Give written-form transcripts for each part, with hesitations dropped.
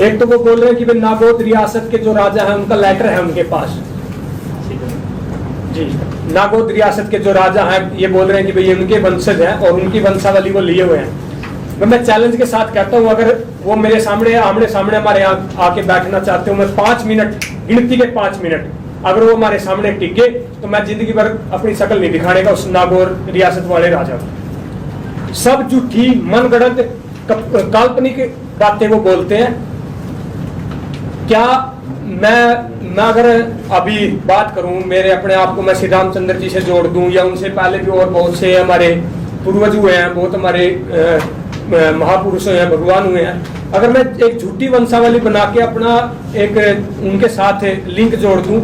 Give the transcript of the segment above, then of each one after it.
एक तो वो बोल रहे हैं कि भाई नागौद रियासत के जो राजा हैं उनका लेटर है उनके पास जी। नागौद रियासत के जो राजा हैं ये बोल रहे हैं कि भाई उनके वंशज हैं और उनकी वंशावली वो लिए हुए हैं। मैं चैलेंज के साथ कहता हूँ, अगर वो मेरे सामने आमने सामने हमारे यहाँ आके बैठना चाहते हो, मैं 5 मिनट, गिनती के 5 मिनट अगर वो हमारे सामने टिके तो मैं जिंदगी भर अपनी शक्ल नहीं दिखाने का उस नागौर रियासत वाले राजा को। सब झूठी मनगढ़ंत काल्पनिक बातें वो बोलते हैं। क्या मैं अगर अभी बात करूं, मेरे अपने आप को मैं श्री रामचंद्र जी से जोड़ दूं या उनसे पहले भी और बहुत से हमारे पूर्वज हुए हैं, बहुत हमारे महापुरुष हुए हैं, भगवान हुए हैं, अगर मैं एक झूठी वंशावली बना के अपना एक उनके साथ लिंक जोड़ दूं,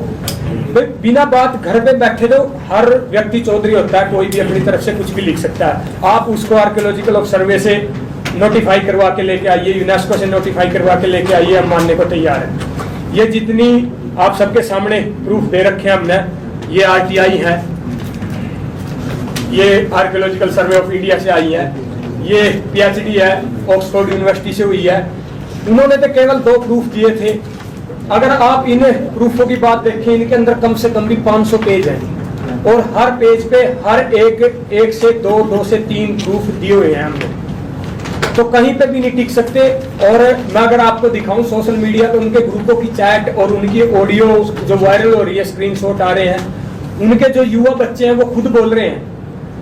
बिना बात घर पे बैठे तो हर व्यक्ति चौधरी होता है, कोई भी अपनी तरफ से कुछ भी लिख सकता है। आप उसको आर्कियोलॉजिकल सर्वे से नोटिफाई करवा के लेके आइए, यूनेस्को से नोटिफाई करवा के लेके आइए, हम मानने को तैयार है। ये जितनी आप सबके सामने प्रूफ दे रखे हैं हमने, ये आरटीआई है, ये आर्कियोलॉजिकल सर्वे ऑफ इंडिया से आई है, ये पीएचडी है ऑक्सफोर्ड यूनिवर्सिटी से हुई है। उन्होंने तो केवल 2 प्रूफ दिए थे। अगर आप इन प्रूफों की बात देखें, इनके अंदर कम से कम भी 500 पेज हैं और हर पेज पे हर एक से 2 से 3 प्रूफ दिए हुए हैं हमने, तो कहीं पे भी नहीं टिक सकते। और मैं अगर आपको दिखाऊं सोशल मीडिया पे उनके ग्रुपों की चैट और उनकी ऑडियो जो वायरल हो रही है, स्क्रीनशॉट आ रहे हैं, उनके जो युवा बच्चे हैं वो खुद बोल रहे हैं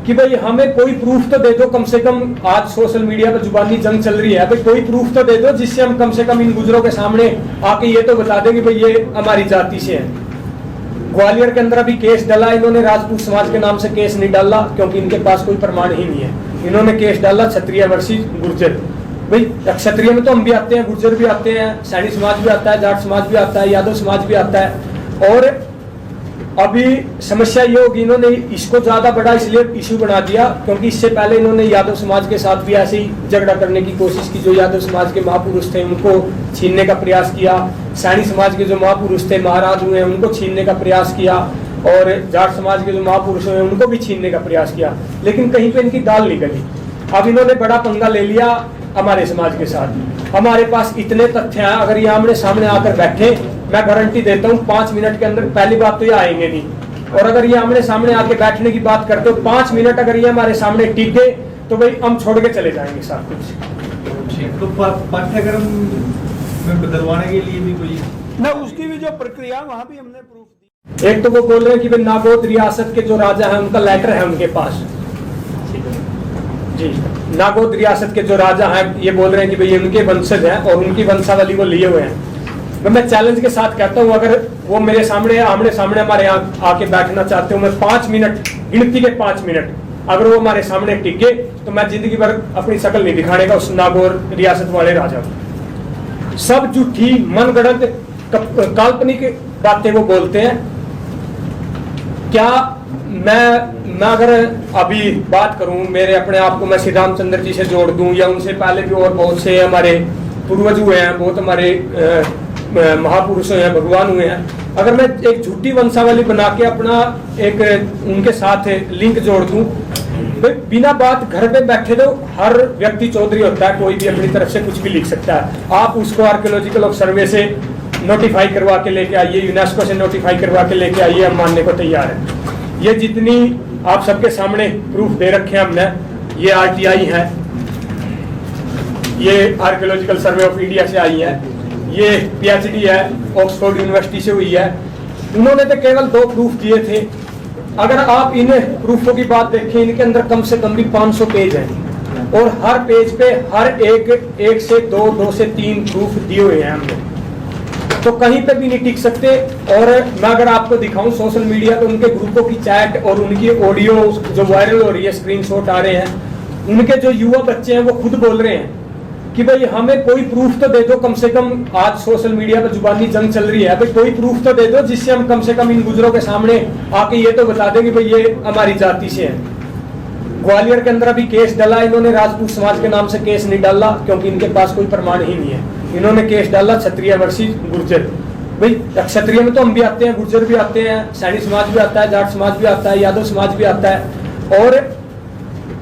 कि भाई हमें कोई प्रूफ तो दे दो, कम से कम आज सोशल मीडिया पर जुबानी जंग चल रही है, भाई कोई प्रूफ तो दे दो जिससे हम कम से कम इन गुजरों के सामने आके ये तो बता दें कि भाई ये हमारी जाति से है। ग्वालियर के अंदर अभी केस डाला इन्होंने, राजपूत समाज के नाम से केस नहीं डाला क्योंकि इनके पास कोई प्रमाण ही नहीं है। इन्होंने केस डाला क्षत्रिय वर्सेस गुर्जर। भाई क्षत्रिय में तो हम भी आते हैं, गुर्जर भी आते हैं, सैनी समाज भी आता है, जाट समाज भी आता है, यादव समाज भी आता है। और अभी समस्या ये होगी, इन्होंने इसको ज्यादा बड़ा इसलिए इशू बना दिया क्योंकि इससे पहले इन्होंने यादव समाज के साथ भी ऐसे ही झगड़ा करने की कोशिश की। जो यादव समाज के महापुरुष थे उनको छीनने का प्रयास किया, सैनी समाज के जो महापुरुष थे महाराज हुए उनको छीनने का प्रयास किया, और जाट समाज के जो महापुरुष हुए उनको भी छीनने का प्रयास किया, लेकिन कहीं पे इनकी दाल नहीं गली। अब इन्होंने बड़ा पंगा ले लिया हमारे समाज के साथ। हमारे पास इतने तथ्य हैं, अगर ये आमने सामने आकर बैठे, मैं गारंटी देता हूँ 5 मिनट के अंदर, पहली बात तो ये आएंगे नहीं, और अगर ये आमने सामने आके बैठने की बात करते हो 5 मिनट अगर ये हमारे सामने टिक गए तो भाई हम छोड़ के चले जाएंगे सब कुछ। तो पाठ्यक्रम में बदलवाने के लिए भी कोई ना, उसकी भी जो प्रक्रिया वहाँ भी हमने प्रूफ दी। एक तो वो बोल रहे हैं कि भाई नागौद रियासत के जो राजा हैं उनका लेटर है उनके पास जी। नागौद रियासत के जो राजा हैं ये बोल रहे हैं कि भाई उनके वंशज हैं और उनकी वंशावली वो लिए हुए हैं। मैं चैलेंज के साथ कहता हूँ, अगर वो मेरे सामने आमने सामने हमारे यहाँ आके बैठना चाहते हो, मैं 5 मिनट, गिनती के 5 मिनट अगर वो हमारे सामने टिके तो मैं जिंदगी भर अपनी शक्ल नहीं दिखाने का उस नागौर रियासत वाले राजा को। सब झूठी मनगढ़ंत काल्पनिक बातें वो बोलते हैं। क्या मैं अगर अभी बात करूं, मेरे अपने आप को मैं श्री रामचंद्र जी से जोड़ दूं या उनसे पहले भी और बहुत से हमारे पूर्वज हुए हैं, बहुत हमारे महापुरुष हुए हैं, भगवान हुए हैं, अगर मैं एक झूठी वंशावली बना के अपना एक उनके साथ लिंक जोड़ दूं, बिना बात घर पे बैठे तो हर व्यक्ति चौधरी होता है, कोई भी अपनी तरफ से कुछ भी लिख सकता है। आप उसको आर्कियोलॉजिकल सर्वे से नोटिफाई करवा के लेके आइए, यूनेस्को से नोटिफाई करवा के लेके आइए, हम मानने को तैयार है। ये जितनी आप सबके सामने प्रूफ दे रखे हैं हमने, ये आरटीआई है, ये आर्कियोलॉजिकल सर्वे ऑफ इंडिया से आई है, ये पीएचडी है ऑक्सफोर्ड यूनिवर्सिटी से हुई है। उन्होंने तो केवल 2 प्रूफ दिए थे। अगर आप इन प्रूफों की बात देखें, इनके अंदर कम से कम भी 500 पेज हैं और हर पेज पे हर एक से 2 से 3 प्रूफ दिए हुए हैं हमने, तो कहीं पे भी नहीं टिक सकते। और मैं अगर आपको दिखाऊं सोशल मीडिया पे उनके ग्रुपों की चैट और उनकी ऑडियो जो वायरल हो रही है, स्क्रीनशॉट आ रहे हैं, उनके जो युवा बच्चे हैं वो खुद बोल रहे हैं कि भाई हमें कोई प्रूफ तो दे दो, कम से कम आज सोशल मीडिया पर जुबानी जंग चल रही है, भाई कोई प्रूफ तो दे दो जिससे हम कम से कम इन गुजरों के सामने आके ये तो बता दें कि भाई ये हमारी जाति से है। ग्वालियर के अंदर अभी केस डाला इन्होंने, राजपूत समाज के नाम से केस नहीं डाला क्योंकि इनके पास कोई प्रमाण ही नहीं है। इन्होंने केस डाला क्षत्रिय वर्सेस गुर्जर। भाई क्षत्रिय में तो हम भी आते हैं, गुर्जर भी आते हैं, सैनी समाज भी आता है, जाट समाज भी आता है, यादव समाज भी आता है। और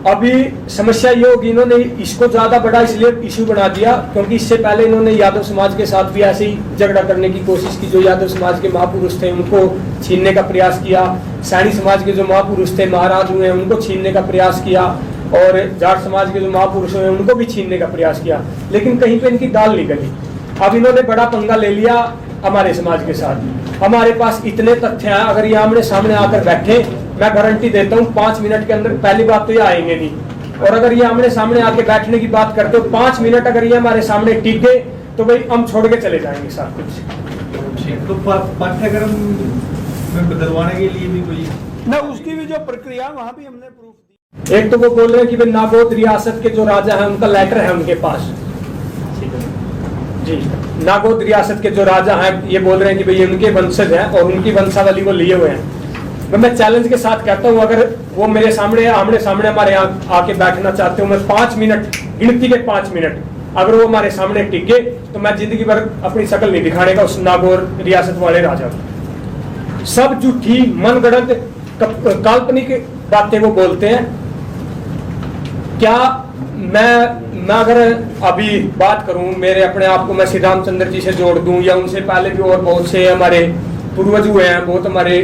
अभी समस्या ये होगी, इन्होंने इसको ज्यादा बड़ा इसलिए इशू बना दिया क्योंकि इससे पहले इन्होंने यादव समाज के साथ भी ऐसे ही झगड़ा करने की कोशिश की। जो यादव समाज के महापुरुष थे उनको छीनने का प्रयास किया, सैनी समाज के जो महापुरुष थे महाराज हुए उनको छीनने का प्रयास किया, और जाट समाज के जो महापुरुष हुए उनको भी छीनने का प्रयास किया, लेकिन कहीं पे इनकी दाल नहीं गली। अब इन्होंने बड़ा पंगा ले लिया हमारे समाज के साथ। हमारे पास इतने तथ्य हैं, अगर ये आमने सामने आकर बैठे, मैं गारंटी देता हूँ 5 मिनट के अंदर, पहली बात तो ये आएंगे नहीं, और अगर ये आमने सामने आके बैठने की बात करते हो 5 मिनट अगर ये हमारे सामने टिक गए तो भाई हम छोड़ के चले जाएंगे सब कुछ। तो पाठ्यक्रम में बदलवाने के लिए भी कोई न उसकी भी जो प्रक्रिया वहाँ भी हमने प्रूफ दी। एक तो वो बोल रहे हैं कि भाई नागौद रियासत के जो राजा हैं उनका लेटर है उनके पास जी। नागौद रियासत के जो राजा हैं ये बोल रहे हैं कि भाई उनके वंशज हैं और उनकी वंशावली वो लिए हुए हैं। मैं चैलेंज के साथ कहता हूँ, अगर वो मेरे सामने आमने सामने हमारे यहाँ आके बैठना चाहते हो, मैं 5 मिनट, गिनती के 5 मिनट अगर वो हमारे सामने टिके तो मैं जिंदगी भर अपनी शक्ल नहीं दिखाने का उस नागौर रियासत वाले राजा को। सब झूठी मनगढ़ंत काल्पनिक बातें वो बोलते हैं। क्या मैं अगर अभी बात करूं, मेरे अपने आप को मैं श्री रामचंद्र जी से जोड़ दूं या उनसे पहले भी और बहुत से हमारे पूर्वज हुए हैं, बहुत हमारे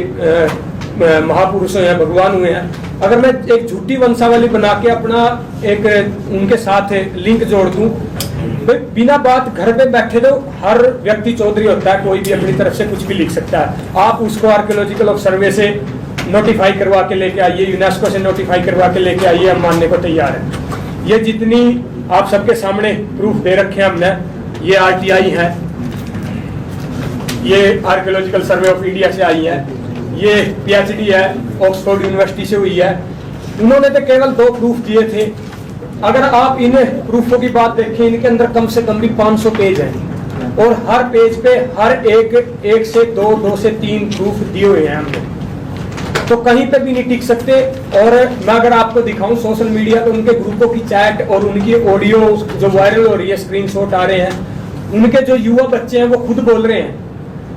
महापुरुष हुए हैं, भगवान हुए हैं, अगर मैं एक झूठी वंशावली बना के अपना एक उनके साथ लिंक जोड़ दूं, तो बिना बात घर पे बैठे तो हर व्यक्ति चौधरी होता है, कोई भी अपनी तरफ से कुछ भी लिख सकता है। आप उसको आर्कियोलॉजिकल सर्वे से नोटिफाई करवा के लेके आइए, यूनेस्को से नोटिफाई करवा के लेके आइए, हम मानने को तैयार हैं। ये जितनी आप सबके सामने प्रूफ दे रखे हैं हमने, ये आरटीआई है, ये आर्कियोलॉजिकल सर्वे ऑफ इंडिया से आई है, ये पीएचडी है ऑक्सफोर्ड यूनिवर्सिटी से हुई है। उन्होंने तो केवल 2 प्रूफ दिए थे। अगर आप इन प्रूफों की बात देखें, इनके अंदर कम से कम भी 500 पेज हैं और हर पेज पे हर एक से 2 से 3 प्रूफ दिए हुए हैं हमने, तो कहीं पे भी नहीं टिक सकते। और मैं अगर आपको दिखाऊं सोशल मीडिया पे उनके ग्रुपों की चैट और उनकी ऑडियो जो वायरल हो रही है, स्क्रीनशॉट आ रहे हैं, उनके जो युवा बच्चे हैं वो खुद बोल रहे हैं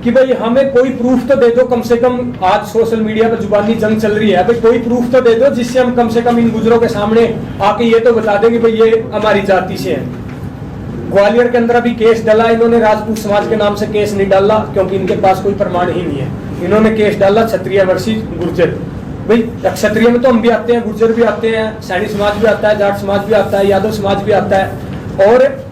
कि भाई हमें कोई प्रूफ तो दे दो, कम से कम आज सोशल मीडिया पर जुबानी जंग चल रही है, भाई कोई प्रूफ तो दे दो जिससे हम कम से कम इन गुजरों के सामने आके ये तो बता दें कि भाई ये हमारी जाति से है। ग्वालियर के अंदर अभी केस डाला इन्होंने, राजपूत समाज के नाम से केस नहीं डाला क्योंकि इनके पास कोई प्रमाण ही नहीं है। इन्होंने केस डाला क्षत्रिय वर्सेस गुर्जर। भाई क्षत्रिय में तो हम भी आते हैं, गुर्जर भी आते हैं, सैनी समाज भी आता है, जाट समाज भी आता है, यादव समाज भी आता है। और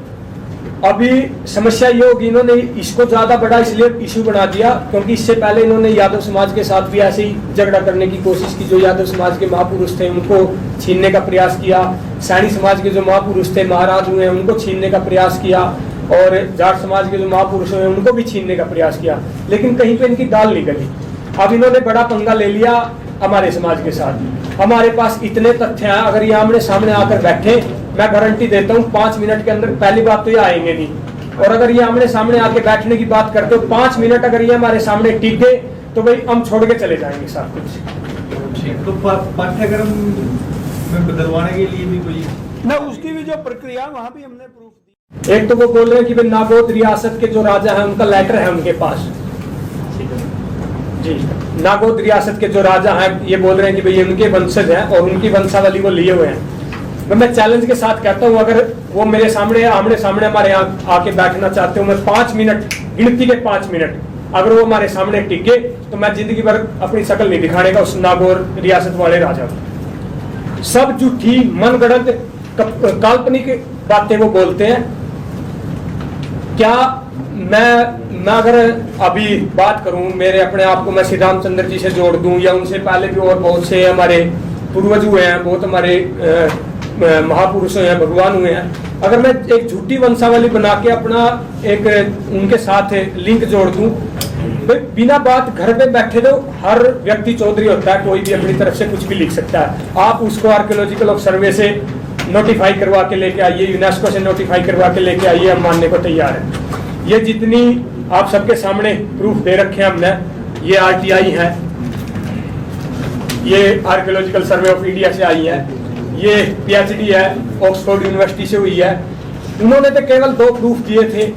अभी समस्या ये होगी, इन्होंने इसको ज्यादा बड़ा इसलिए इशू बना दिया क्योंकि इससे पहले इन्होंने यादव समाज के साथ भी ऐसे ही झगड़ा करने की कोशिश की। जो यादव समाज के महापुरुष थे उनको छीनने का प्रयास किया, सैनी समाज के जो महापुरुष थे महाराज हुए उनको छीनने का प्रयास किया, और जाट समाज के जो महापुरुष हुए उनको भी छीनने का प्रयास किया, लेकिन कहीं पे इनकी दाल नहीं गली। अब इन्होंने बड़ा पंगा ले लिया हमारे समाज के साथ। हमारे पास इतने तथ्य हैं, अगर ये आमने सामने आकर बैठे, मैं गारंटी देता हूँ 5 मिनट के अंदर, पहली बात तो ये आएंगे नहीं, और अगर ये आमने सामने आके बैठने की बात करते हो 5 मिनट अगर ये हमारे सामने टिक गए तो भाई हम छोड़ के चले जाएंगे सब कुछ। तो पाठ्यक्रम में बदलवाने के लिए भी कोई न उसकी भी जो प्रक्रिया वहाँ भी हमने प्रूफ दी। एक तो वो बोल रहे हैं कि भाई नागौद रियासत के जो राजा हैं उनका लेटर है उनके पास जी। नागौद रियासत के जो राजा हैं ये बोल रहे हैं कि भाई उनके वंशज हैं और उनकी वंशावली वो लिए हुए हैं। मैं चैलेंज के साथ कहता हूँ, अगर वो मेरे सामने आमने सामने हमारे यहाँ आके बैठना चाहते हो, मैं 5 मिनट, गिनती के 5 मिनट अगर वो हमारे सामने टिके तो मैं जिंदगी भर अपनी शक्ल नहीं दिखाने का उस नागौर रियासत वाले राजा को। सब झूठी मनगढ़ंत काल्पनिक बातें वो बोलते हैं। क्या मैं अगर अभी बात करूं, मेरे अपने आप को मैं श्री रामचंद्र जी से जोड़ दूं या उनसे पहले भी और बहुत से हमारे पूर्वज हुए हैं, बहुत हमारे महापुरुष हुए हैं, भगवान हुए हैं, अगर मैं एक झूठी वंशावली बना के अपना एक उनके साथ लिंक जोड़ दूं, तो बिना बात घर पे बैठे तो हर व्यक्ति चौधरी होता है, कोई भी अपनी तरफ से कुछ भी लिख सकता है। आप उसको आर्कियोलॉजिकल सर्वे से नोटिफाई करवा के लेके आइए, यूनेस्को से नोटिफाई करवा के लेके आइए, हम मानने को तैयार हैं। ये जितनी आप सबके सामने प्रूफ दे रखे हैं हमने, ये आरटीआई है, ये आर्कियोलॉजिकल सर्वे ऑफ इंडिया से आई है, ये पीएचडी है ऑक्सफोर्ड यूनिवर्सिटी से हुई है। उन्होंने तो केवल 2 प्रूफ दिए थे।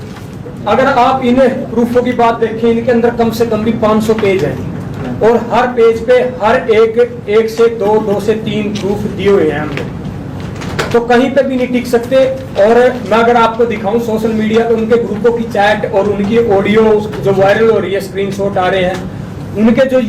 अगर आप इन प्रूफों की बात देखें, इनके अंदर कम से कम भी 500 पेज हैं और हर पेज पे हर एक से 2 से 3 प्रूफ दिए हुए हैं हमने, तो कहीं पे भी नहीं टिक सकते। और मैं अगर आपको दिखाऊं सोशल मीडिया पे उनके ग्रुपों की चैट और उनकी ऑडियो जो वायरल हो रही है, स्क्रीनशॉट आ रहे हैं, उनके जो